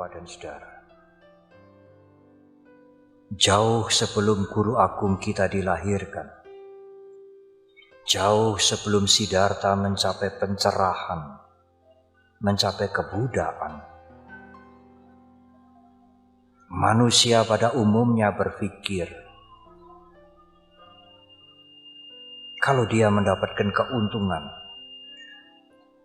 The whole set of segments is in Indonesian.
Bapak dan Saudara. Jauh sebelum Guru Agung kita dilahirkan, jauh sebelum Siddhartha mencapai pencerahan, mencapai kebudaan, manusia pada umumnya berpikir, kalau dia mendapatkan keuntungan,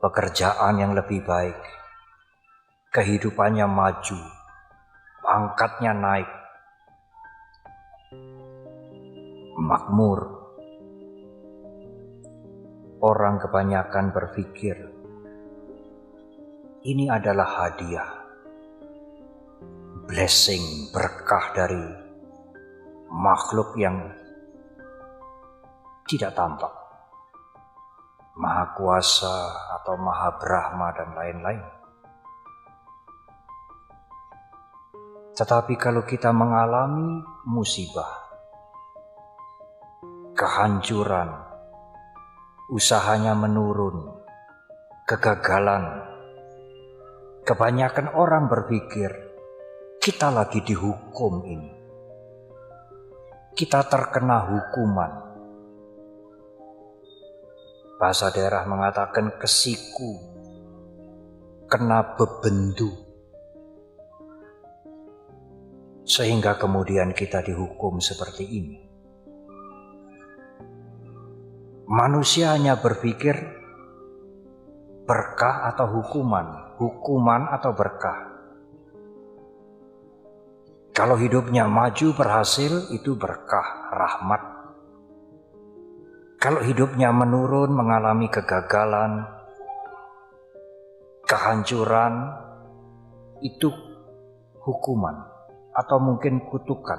pekerjaan yang lebih baik, kehidupannya maju, pangkatnya naik, makmur, orang kebanyakan berpikir ini adalah hadiah, blessing, berkah dari makhluk yang tidak tampak, Maha Kuasa atau Maha Brahma dan lain-lain. Tetapi kalau kita mengalami musibah, kehancuran, usahanya menurun, kegagalan, kebanyakan orang berpikir kita lagi dihukum ini. Kita terkena hukuman. Bahasa daerah mengatakan kesiku, kena bebendu. Sehingga kemudian kita dihukum seperti ini. Manusia hanya berpikir berkah atau hukuman, hukuman atau berkah. Kalau hidupnya maju berhasil itu berkah, rahmat. Kalau hidupnya menurun, mengalami kegagalan, kehancuran, itu hukuman atau mungkin kutukan.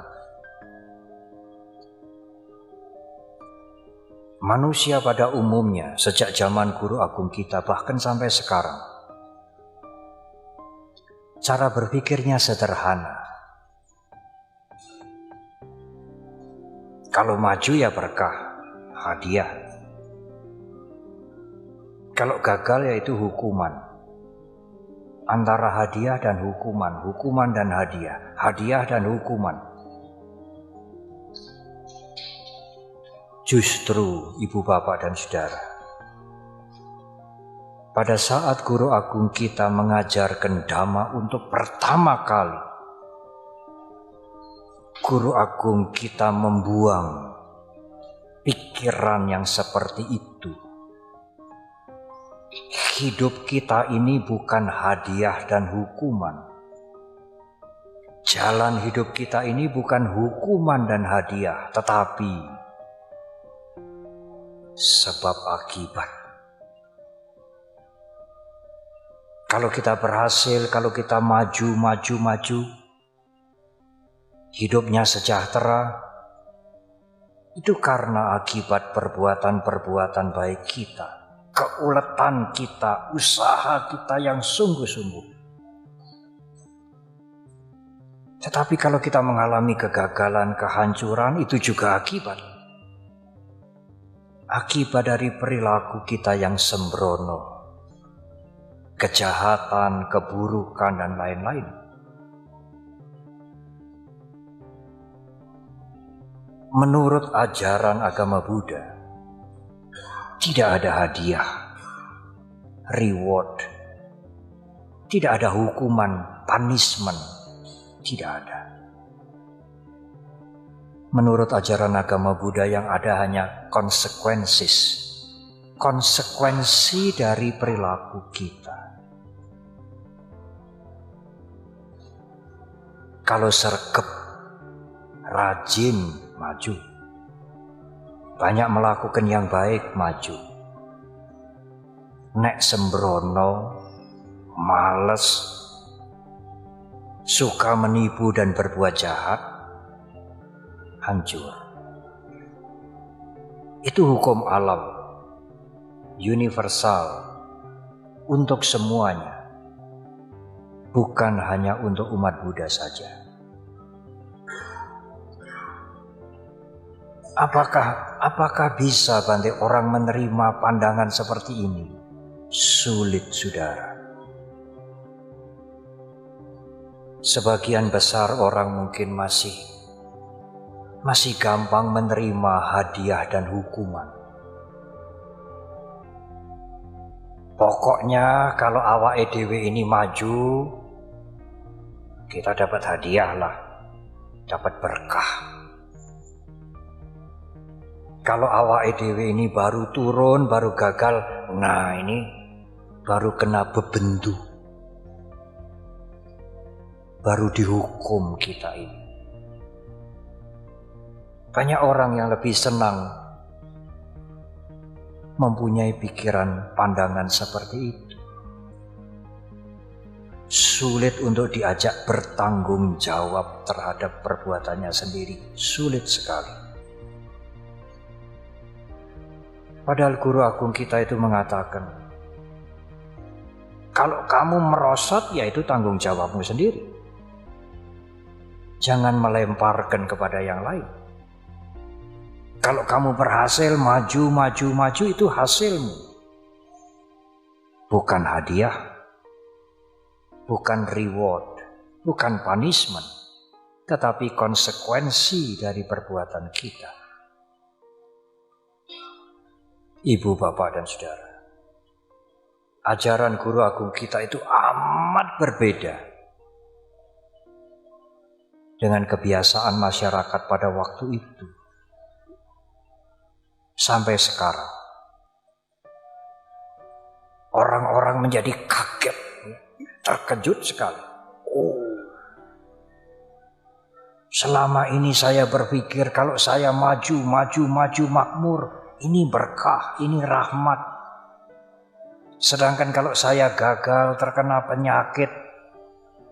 Manusia pada umumnya sejak zaman Guru Agung kita bahkan sampai sekarang, cara berpikirnya sederhana. Kalau maju ya berkah, hadiah. Kalau gagal yaitu hukuman. Antara hadiah dan hukuman, hukuman dan hadiah, hadiah dan hukuman. Justru Ibu Bapak dan Saudara, pada saat Guru Agung kita mengajarkan Dhamma untuk pertama kali, Guru Agung kita membuang pikiran yang seperti itu. Hidup kita ini bukan hadiah dan hukuman. Jalan hidup kita ini bukan hukuman dan hadiah, tetapi sebab akibat. Kalau kita berhasil, kalau kita maju, hidupnya sejahtera, itu karena akibat perbuatan-perbuatan baik kita, keuletan kita, usaha kita yang sungguh-sungguh. Tetapi kalau kita mengalami kegagalan, kehancuran, itu juga akibat. Akibat dari perilaku kita yang sembrono, kejahatan, keburukan, dan lain-lain. Menurut ajaran agama Buddha, tidak ada hadiah, reward, tidak ada hukuman, punishment, tidak ada. Menurut ajaran agama Buddha yang ada hanya konsekuensi dari perilaku kita. Kalau sergap, rajin, maju. Banyak melakukan yang baik, maju. Nek sembrono, males, suka menipu dan berbuat jahat, hancur. Itu hukum alam, universal, untuk semuanya. Bukan hanya untuk umat Buddha saja. Apakah bisa Bante orang menerima pandangan seperti ini? Sulit, saudara. Sebagian besar orang mungkin masih gampang menerima hadiah dan hukuman. Pokoknya kalau awake dhewe ini maju, kita dapat hadiah lah, dapat berkah. Kalau awake dhewe ini baru turun, baru gagal, nah ini baru kena bebendu, baru dihukum kita ini. Banyak orang yang lebih senang mempunyai pikiran pandangan seperti itu. Sulit untuk diajak bertanggung jawab terhadap perbuatannya sendiri, sulit sekali. Padahal guru agung kita itu mengatakan, kalau kamu merosot, ya itu tanggung jawabmu sendiri. Jangan melemparkan kepada yang lain. Kalau kamu berhasil maju itu hasilmu. Bukan hadiah, bukan reward, bukan punishment, tetapi konsekuensi dari perbuatan kita. Ibu, bapak, dan saudara, ajaran guru agung kita itu amat berbeda dengan kebiasaan masyarakat pada waktu itu. Sampai sekarang, orang-orang menjadi kaget, terkejut sekali. Selama ini saya berpikir kalau saya maju makmur, ini berkah, ini rahmat. Sedangkan kalau saya gagal, terkena penyakit,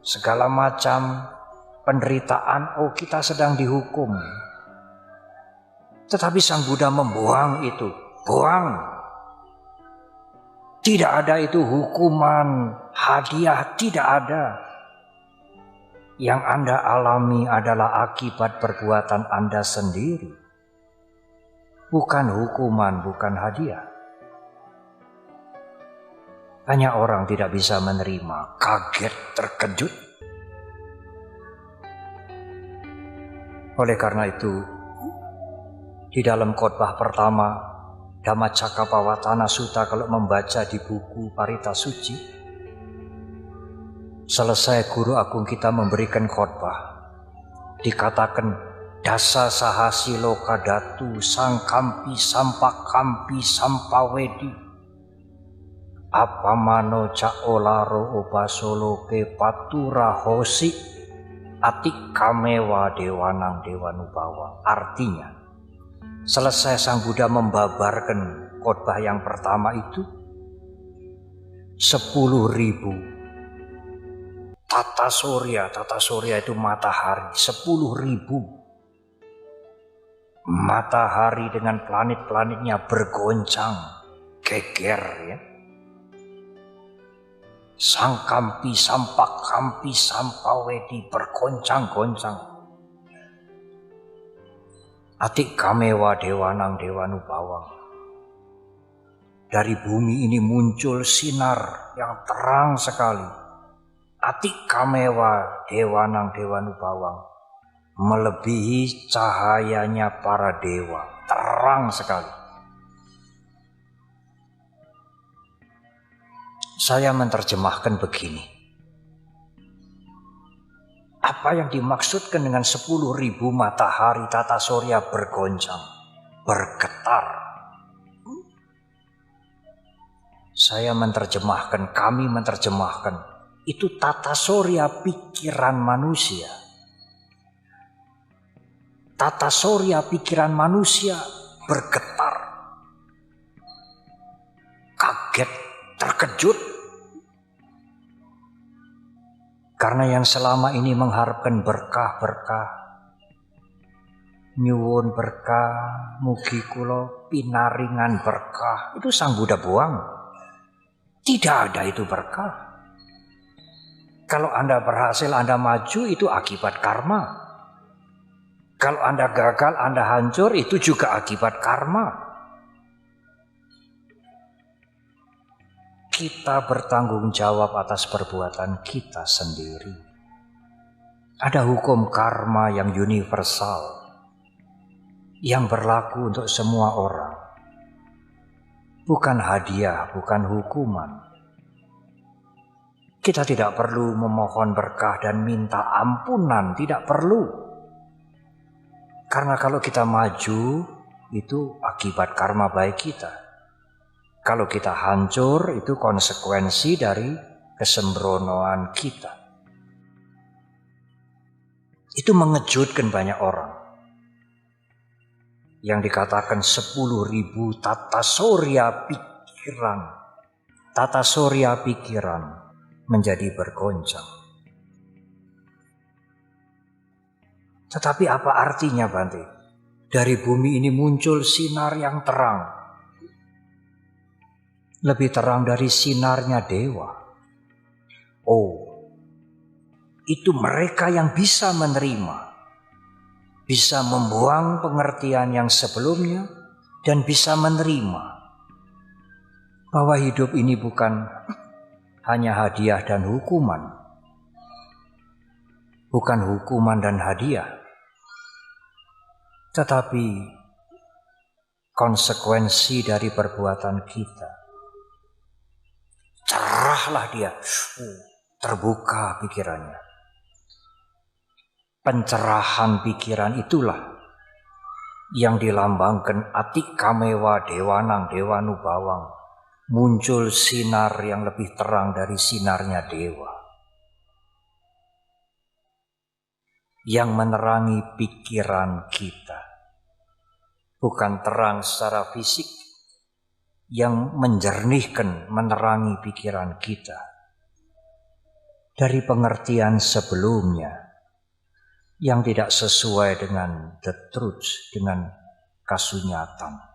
segala macam penderitaan, kita sedang dihukum. Tetapi Sang Buddha membuang itu, buang. Tidak ada itu hukuman, hadiah, tidak ada. Yang Anda alami adalah akibat perbuatan Anda sendiri. Bukan hukuman, bukan hadiah. Banyak orang tidak bisa menerima, kaget, terkejut. Oleh karena itu, di dalam khotbah pertama, Dhammacakkappavattana Sutta, kalau membaca di buku Parita Suci, selesai guru agung kita memberikan khotbah, dikatakan dasa sahasi loka datu sangkampi sampakampi sampawedi apamano caolaro obasoloke patura hosi atik kamewa dewanang dewanubawa. Artinya, selesai Sang Buddha membabarkan khotbah yang pertama itu, 10.000 tata surya itu matahari, 10.000 matahari dengan planet-planetnya bergoncang, geger ya. Sangkampi, sampakampi, sampawedi bergoncang-goncang. Atik kamewa dewanang dewanubawang. Dari bumi ini muncul sinar yang terang sekali. Atik kamewa dewanang dewanubawang. Melebihi cahayanya para dewa. Terang sekali. Saya menerjemahkan begini. Apa yang dimaksudkan dengan 10.000 matahari tata surya bergoncang, bergetar? Saya menerjemahkan, kami menerjemahkan, itu tata surya pikiran manusia. Tata surya pikiran manusia bergetar, kaget, terkejut. Karena yang selama ini mengharapkan berkah-berkah, nyuwun berkah, mugi kula pinaringan berkah, itu Sang Buddha buang. Tidak ada itu berkah. Kalau Anda berhasil, Anda maju, itu akibat karma. Kalau Anda gagal, Anda hancur, itu juga akibat karma. Kita bertanggung jawab atas perbuatan kita sendiri. Ada hukum karma yang universal, yang berlaku untuk semua orang. Bukan hadiah, bukan hukuman. Kita tidak perlu memohon berkah dan minta ampunan, tidak perlu. Karena kalau kita maju, itu akibat karma baik kita. Kalau kita hancur, itu konsekuensi dari kesembronoan kita. Itu mengejutkan banyak orang. Yang dikatakan 10.000 tata surya pikiran menjadi bergoncang. Tetapi apa artinya, Bante? Dari bumi ini muncul sinar yang terang. Lebih terang dari sinarnya dewa. Oh, itu mereka yang bisa menerima, bisa membuang pengertian yang sebelumnya, dan bisa menerima bahwa hidup ini bukan hanya hadiah dan hukuman, bukan hukuman dan hadiah, tetapi konsekuensi dari perbuatan kita. Cerahlah dia, terbuka pikirannya. Pencerahan pikiran itulah yang dilambangkan Atikamewa Dewanang Dewanu Bawang. Muncul sinar yang lebih terang dari sinarnya dewa, yang menerangi pikiran kita. Bukan terang secara fisik, yang menjernihkan, menerangi pikiran kita dari pengertian sebelumnya yang tidak sesuai dengan the truth, dengan kasunyatan.